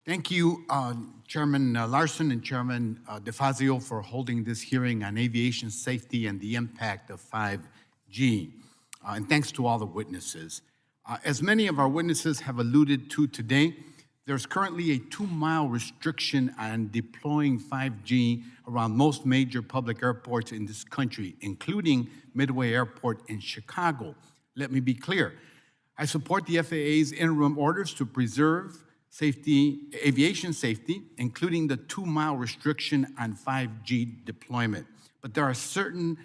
Thank you, Chairman Larson and Chairman DeFazio, for holding this hearing on aviation safety and the impact of 5G. And thanks to all the witnesses. As many of our witnesses have alluded to today, there's currently a 2-mile restriction on deploying 5G around most major public airports in this country, including Midway Airport in Chicago. Let me be clear. I support the FAA's interim orders to preserve aviation safety, including the 2-mile restriction on 5G deployment. But there are certain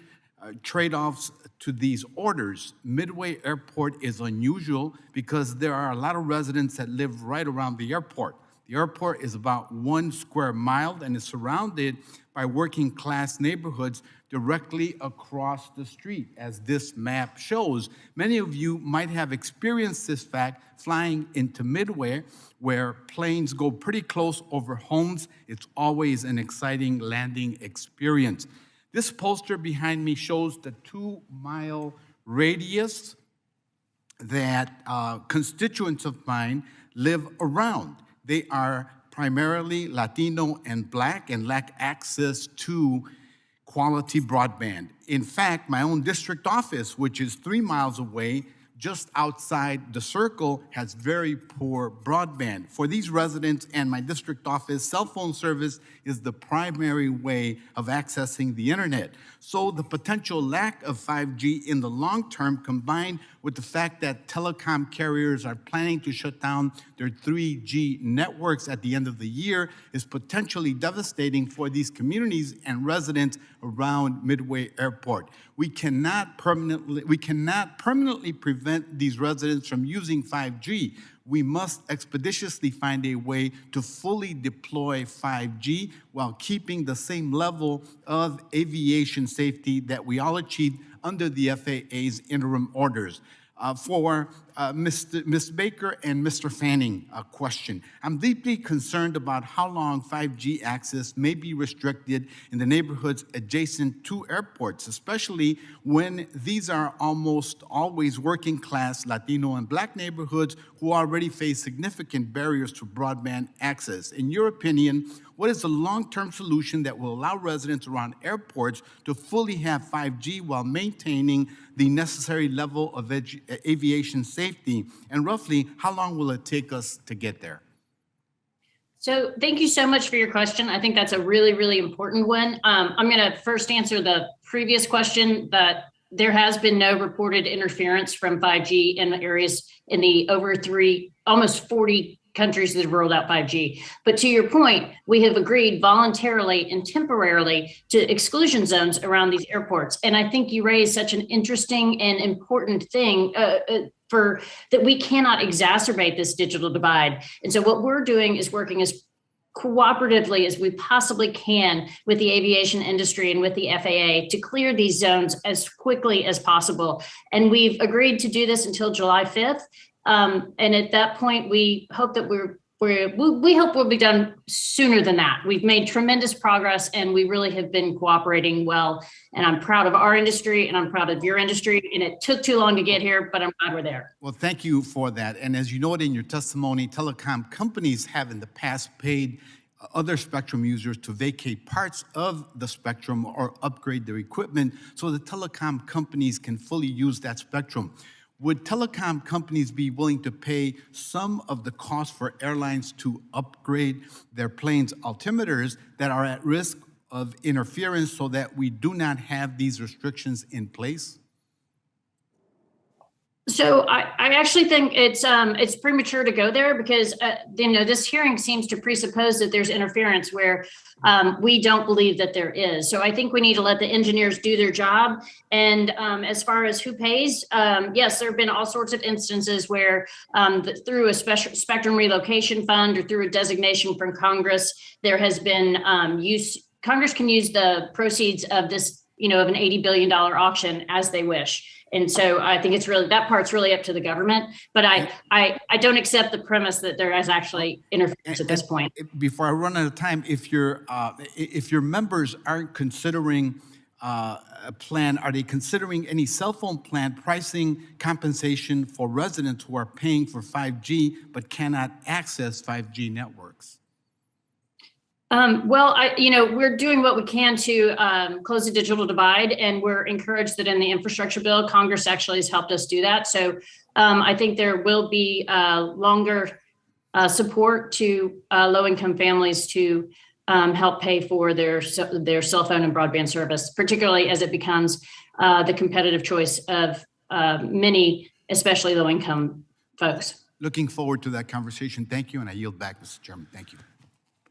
trade-offs to these orders. Midway Airport is unusual because there are a lot of residents that live right around the airport. The airport is about 1 square mile and is surrounded by working class neighborhoods directly across the street, as this map shows. Many of you might have experienced this fact flying into Midway, where planes go pretty close over homes. It's always an exciting landing experience. This poster behind me shows the 2-mile radius that constituents of mine live around. They are primarily Latino and Black and lack access to quality broadband. In fact, my own district office, which is 3 miles away, just outside the circle, has very poor broadband. For these residents and my district office, cell phone service is the primary way of accessing the internet. So the potential lack of 5G in the long term, combined with the fact that telecom carriers are planning to shut down their 3G networks at the end of the year, is potentially devastating for these communities and residents around Midway Airport. We cannot permanently prevent these residents from using 5G. We must expeditiously find a way to fully deploy 5G while keeping the same level of aviation safety that we all achieved under the FAA's interim orders. For Ms. Baker and Mr. Fanning, a question. I'm deeply concerned about how long 5G access may be restricted in the neighborhoods adjacent to airports, especially when these are almost always working class Latino and Black neighborhoods who already face significant barriers to broadband access. In your opinion, what is the long-term solution that will allow residents around airports to fully have 5G while maintaining the necessary level of aviation safety? And roughly, how long will it take us to get there? So thank you so much for your question. I think that's a really, really important one. I'm going to first answer the previous question that there has been no reported interference from 5G in the areas in the almost 40 countries that have rolled out 5G. But to your point, we have agreed voluntarily and temporarily to exclusion zones around these airports. And I think you raised such an interesting and important thing that we cannot exacerbate this digital divide. And so what we're doing is working as cooperatively as we possibly can with the aviation industry and with the FAA to clear these zones as quickly as possible. And we've agreed to do this until July 5th. And at that point, we hope that we hope we'll be done sooner than that. We've made tremendous progress and we really have been cooperating well. And I'm proud of our industry and I'm proud of your industry. And it took too long to get here, but I'm glad we're there. Well, thank you for that. And as you noted in your testimony, telecom companies have in the past paid other spectrum users to vacate parts of the spectrum or upgrade their equipment so the telecom companies can fully use that spectrum. Would telecom companies be willing to pay some of the cost for airlines to upgrade their planes' altimeters that are at risk of interference so that we do not have these restrictions in place? So I actually think it's premature to go there because this hearing seems to presuppose that there's interference where we don't believe that there is. So I think we need to let the engineers do their job. And as far as who pays, yes, there have been all sorts of instances where through a special spectrum relocation fund or through a designation from Congress, there has been Congress can use the proceeds of this, of an $80 billion auction as they wish. And so I think that part's really up to the government. But I don't accept the premise that there is actually interference at this point. Before I run out of time, if your members aren't considering plan, are they considering any cell phone plan pricing compensation for residents who are paying for 5G but cannot access 5G networks? Well, we're doing what we can to close the digital divide, and we're encouraged that in the infrastructure bill, Congress actually has helped us do that. So I think there will be longer support to low-income families to help pay for their cell phone and broadband service, particularly as it becomes the competitive choice of many, especially low-income folks. Looking forward to that conversation. Thank you, and I yield back, Mr. Chairman. Thank you.